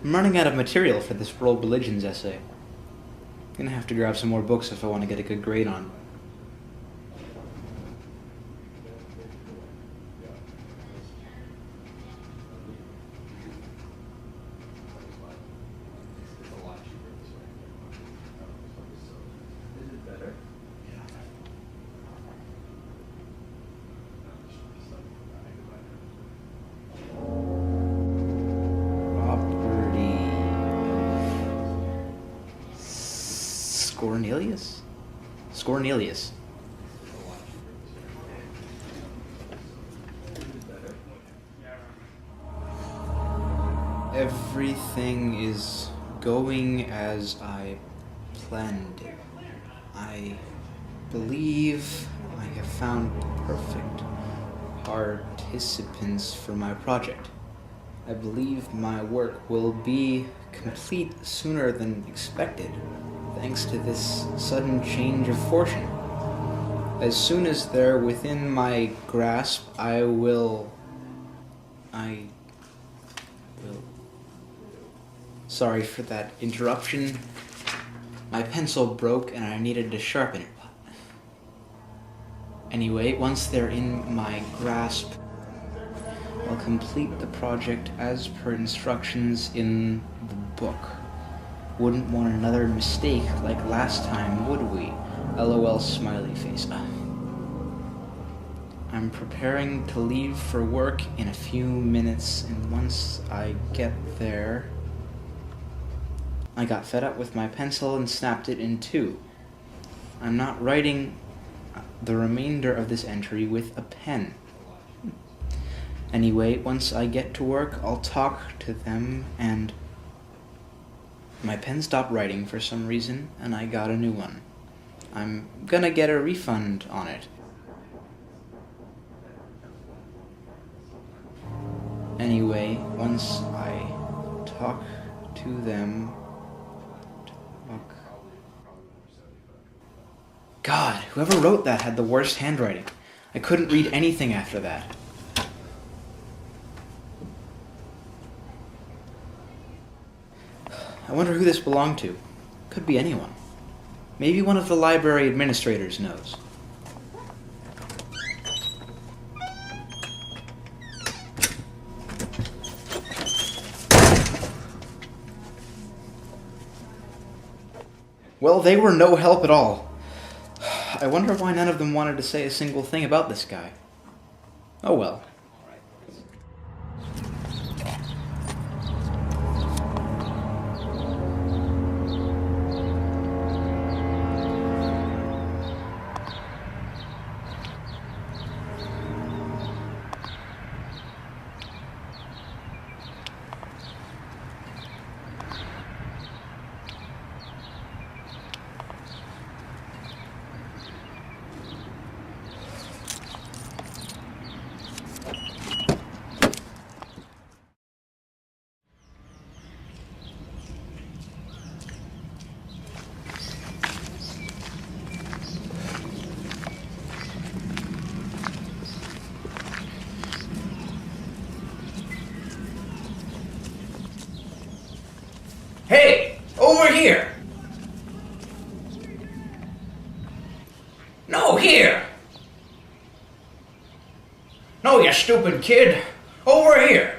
I'm running out of material for this world religions essay. Gonna have to grab some more books if I want to get a good grade on. Scornelius? Scornelius. Everything is going as I planned it. I believe I have found perfect participants for my project. I believe my work will be complete sooner than expected, thanks to this sudden change of fortune. As soon as they're within my grasp, I will... Sorry for that interruption. My pencil broke and I needed to sharpen it. Anyway, once they're in my grasp, I'll complete the project as per instructions in the book. Wouldn't want another mistake like last time, would we? LOL smiley face. I'm preparing to leave for work in a few minutes, and once I get there... I got fed up with my pencil and snapped it in two. I'm not writing the remainder of this entry with a pen. Anyway, once I get to work, I'll talk to them, and... My pen stopped writing for some reason, and I got a new one. I'm gonna get a refund on it. Anyway, once I talk to them... God, whoever wrote that had the worst handwriting. I couldn't read anything after that. I wonder who this belonged to. Could be anyone. Maybe one of the library administrators knows. Well, they were no help at all. I wonder why none of them wanted to say a single thing about this guy. Oh well. Hey! Over here! No, here! No, you stupid kid! Over here!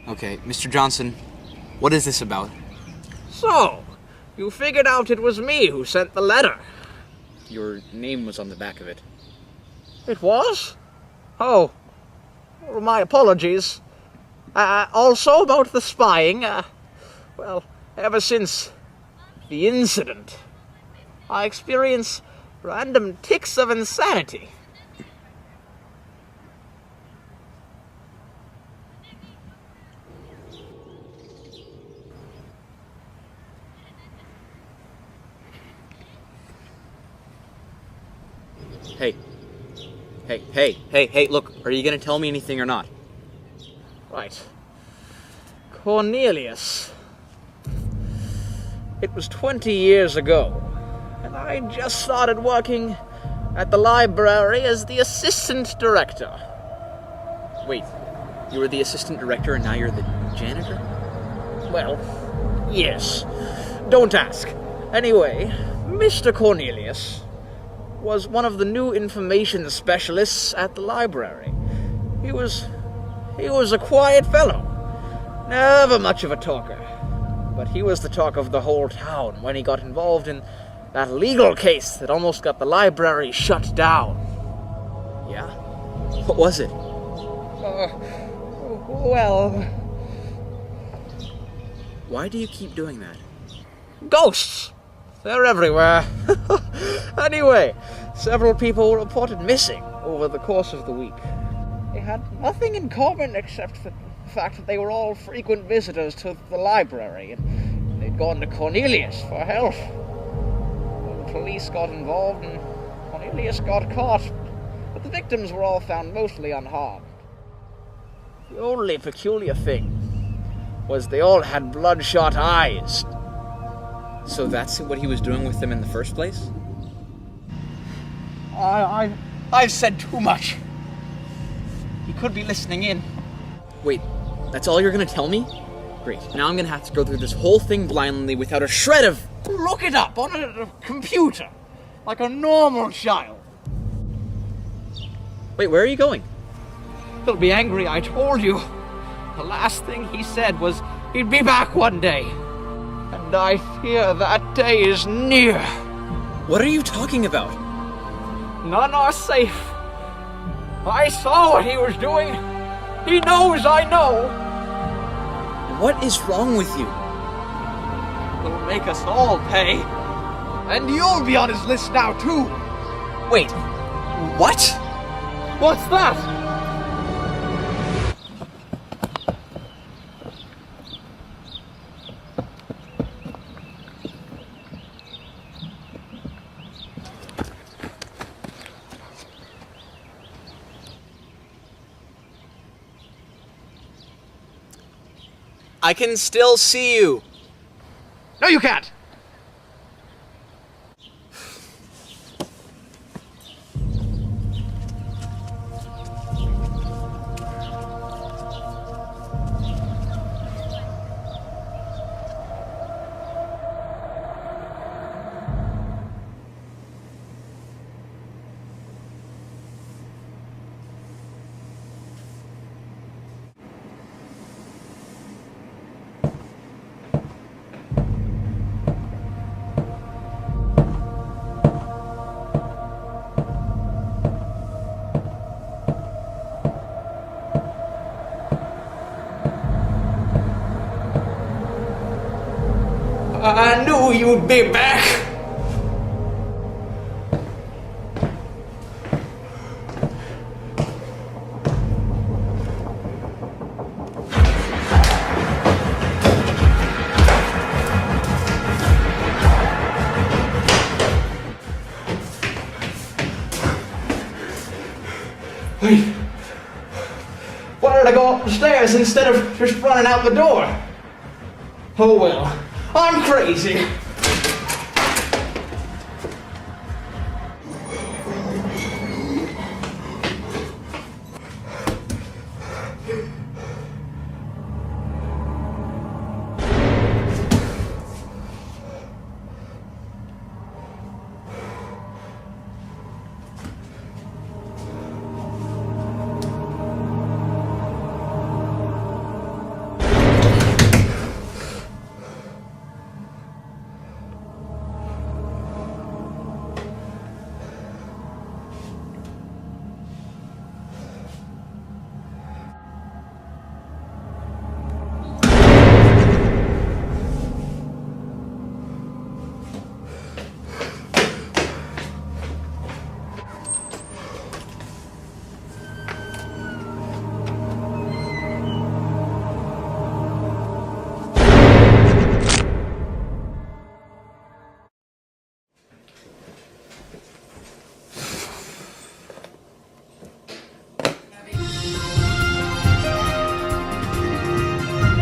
Okay, Mr. Johnson, what is this about? So, you figured out it was me who sent the letter. Your name was on the back of it. It was? Oh, well, my apologies. Also about the spying, well, ever since the incident, I experience random tics of insanity. Hey, look, are you gonna tell me anything or not? Right. Cornelius. It was 20 years ago. I just started working at the library as the assistant director. Wait, you were the assistant director and now you're the janitor? Well, yes. Don't ask. Anyway, Mr. Cornelius was one of the new information specialists at the library. He was a quiet fellow, never much of a talker. But he was the talk of the whole town when he got involved in that legal case that almost got the library shut down. Yeah? What was it? Well... Why do you keep doing that? Ghosts! They're everywhere. Anyway, several people were reported missing over the course of the week. They had nothing in common except the fact that they were all frequent visitors to the library, and they'd gone to Cornelius for help. The police got involved, and Cornelius got caught, but the victims were all found mostly unharmed. The only peculiar thing was they all had bloodshot eyes. So that's what he was doing with them in the first place? I've said too much. He could be listening in. Wait, that's all you're gonna tell me? Great, now I'm gonna have to go through this whole thing blindly without a shred of... Look it up on a computer, like a normal child. Wait, where are you going? He'll be angry, I told you. The last thing he said was he'd be back one day. And I fear that day is near. What are you talking about? None are safe. I saw what he was doing. He knows I know. What is wrong with you? He'll make us all pay. And you'll be on his list now, too. Wait, what? What's that? I can still see you. No, you can't. I knew you'd be back. Wait. Why did I go up the stairs instead of just running out the door? Oh well. I'm crazy.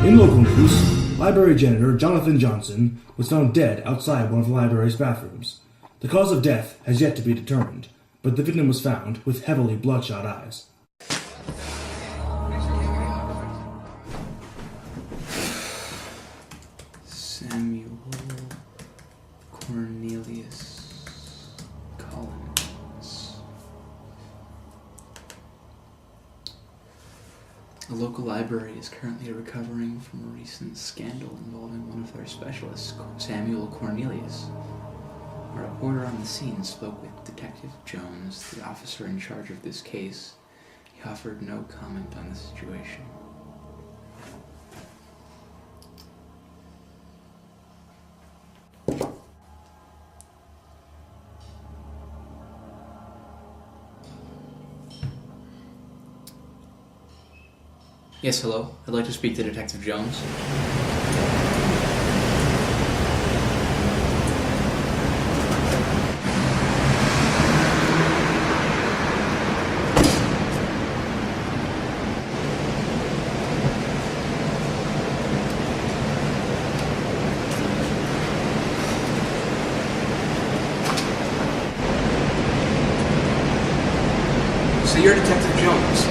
In local news, library janitor Jonathan Johnson was found dead outside one of the library's bathrooms. The cause of death has yet to be determined, but the victim was found with heavily bloodshot eyes. Samuel Cornelius Collins. A local library is currently recovering from a recent scandal involving one of their specialists, Samuel Cornelius. A reporter on the scene spoke with Detective Jones, the officer in charge of this case. He offered no comment on the situation. Yes, hello. I'd like to speak to Detective Jones. So you're Detective Jones?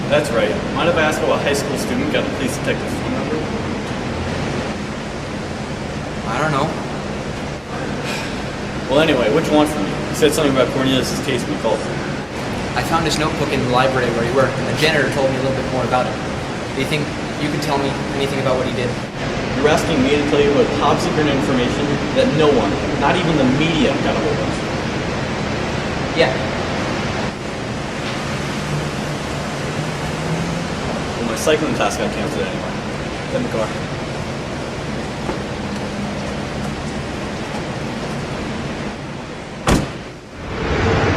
That's right. Mind if I ask how a high school student got a police detective's phone number? I don't know. Well, anyway, what you want from me? You said something about Cornelius' case when you called. I found his notebook in the library where he worked, and the janitor told me a little bit more about it. Do you think you can tell me anything about what he did? You're asking me to tell you about top secret information that no one, not even the media, got a hold of. Yeah. Well, my cycling class got canceled anyway. Get in the car.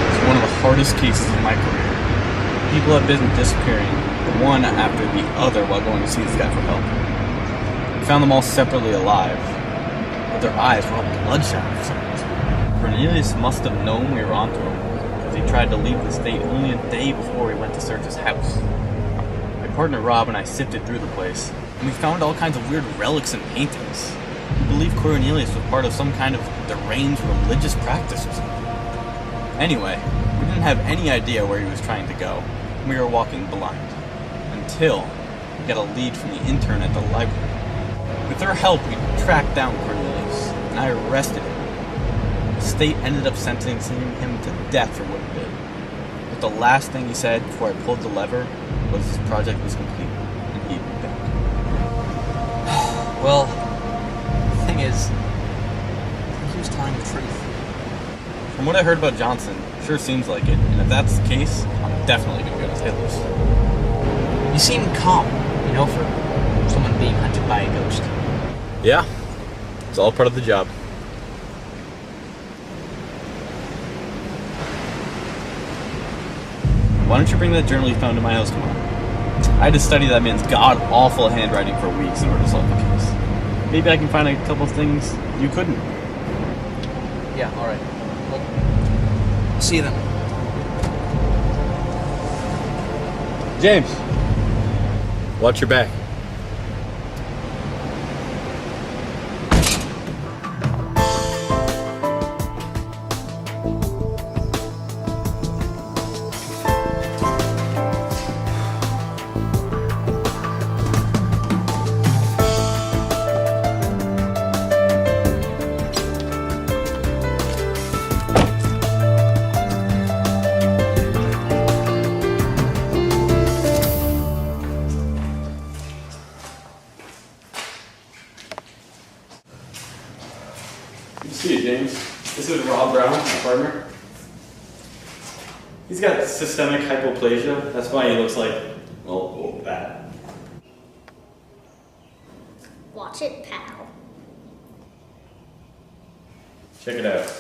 It's one of the hardest cases of my career. People have been disappearing, one after the other, while going to see this guy for help. We found them all separately alive, but their eyes were all bloodshot for some reason. Cornelius must have known we were onto him, because he tried to leave the state only a day before we went to search his house. My partner Rob and I sifted through the place, and we found all kinds of weird relics and paintings. We believe Cornelius was part of some kind of deranged religious practice or something. Anyway, we didn't have any idea where he was trying to go. We were walking blind. Until we got a lead from the intern at the library. With her help, we tracked down Cornelius, and I arrested him. The state ended up sentencing him to death for what he did. But the last thing he said before I pulled the lever was his project was complete, and he'd be back. Well, the thing is, I think he was telling the truth. From what I heard about Johnson, sure seems like it, and if that's the case, I'm definitely gonna go to his list. You seem calm, you know, for someone being hunted by a ghost. Yeah, it's all part of the job. Why don't you bring that journal you found in my house tomorrow? I had to study that man's god-awful handwriting for weeks in order to solve the case. Maybe I can find a couple of things you couldn't. Yeah, alright. Well, I'll see you then. James, watch your back. See you, James. This is Rob Brown, my partner. He's got systemic hypoplasia. That's why he looks like, well, that. Watch it, pal. Check it out.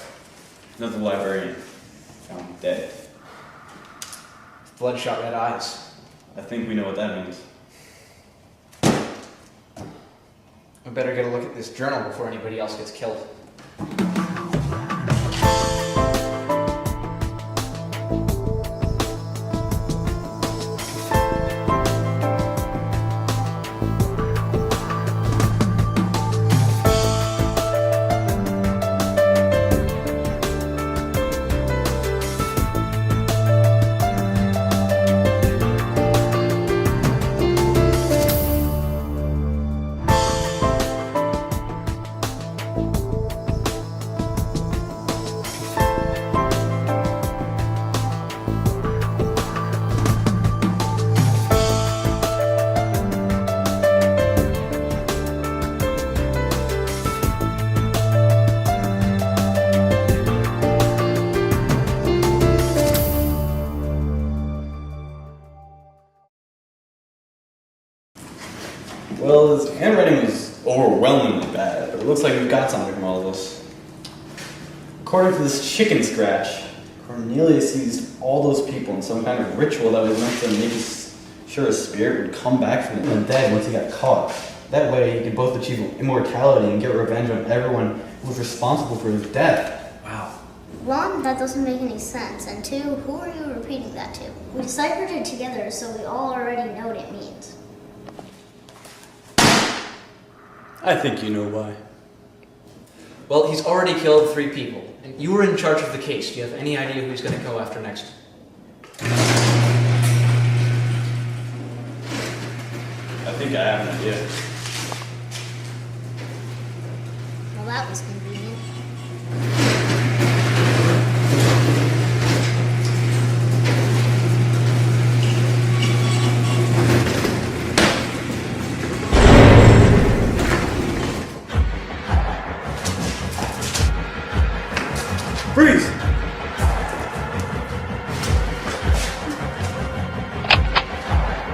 Another librarian found dead. Bloodshot red eyes. I think we know what that means. I better get a look at this journal before anybody else gets killed. overwhelmingly bad, but it looks like we've got something from all this. According to this chicken scratch, Cornelius used all those people in some kind of ritual that was meant to make sure his spirit would come back from the dead once he got caught. That way he could both achieve immortality and get revenge on everyone who was responsible for his death. Wow. One, that doesn't make any sense. And two, who are you repeating that to? We deciphered it together, so we all already know what it means. I think you know why. Well, he's already killed 3 people, and you were in charge of the case. Do you have any idea who he's going to go after next? I think I have an idea. Well, that was convenient. Freeze!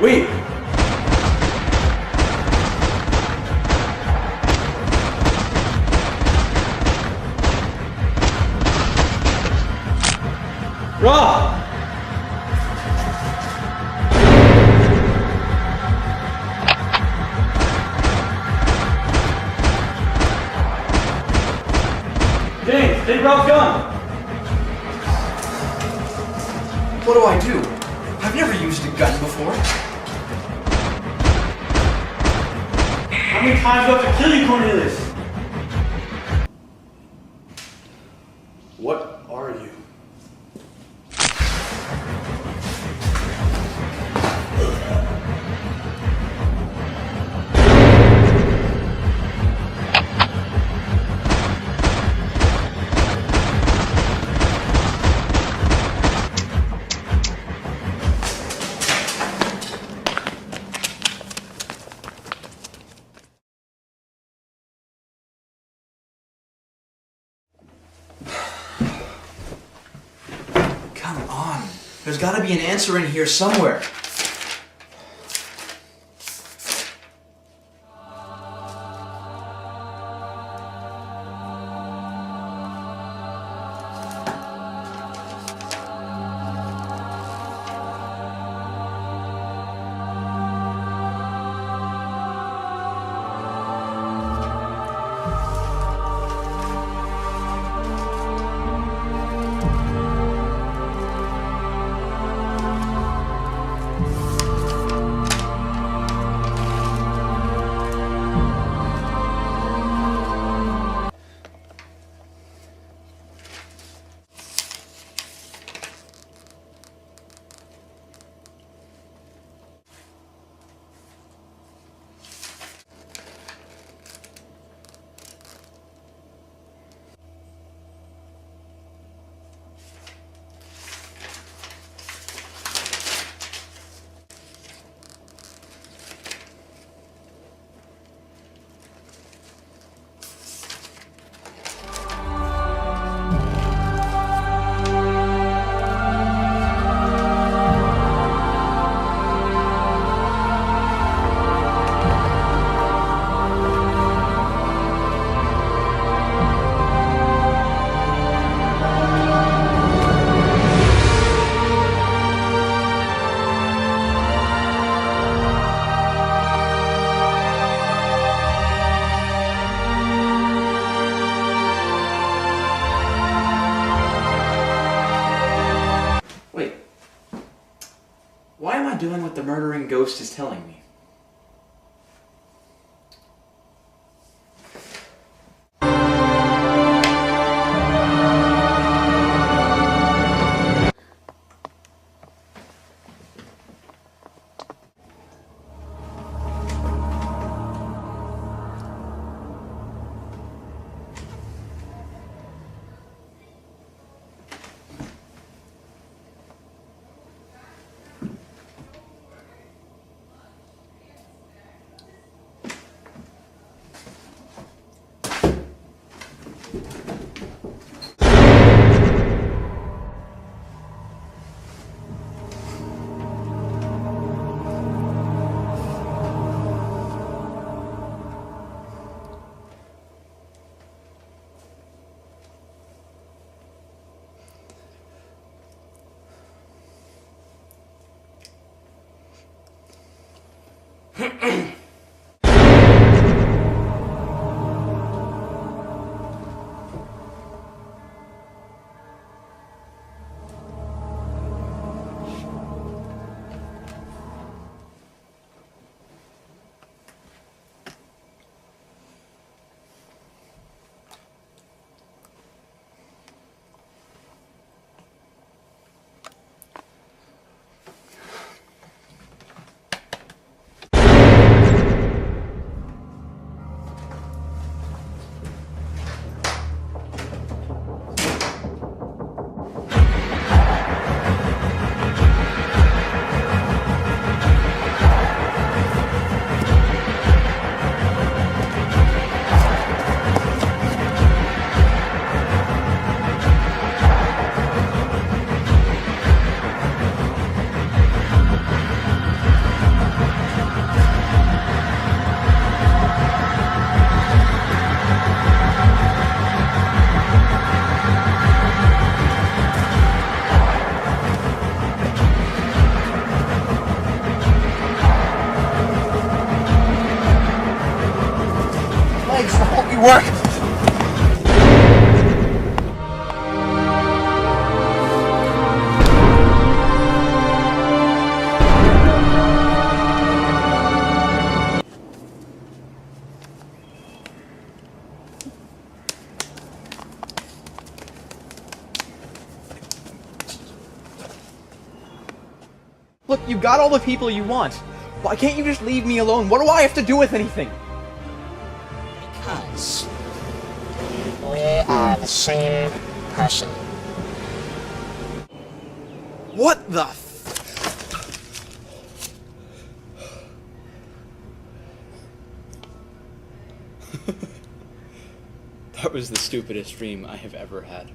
Wait! Rob! James, take Rob's gun! What do I do? I've never used a gun before. How many times do I have to kill you, Cornelius? What are you? Come on. There's got to be an answer in here somewhere. Why am I doing what the murdering ghost is telling me? Work! Look, you got all the people you want. Why can't you just leave me alone? What do I have to do with anything? Because we are the same person. What the That was the stupidest dream I have ever had.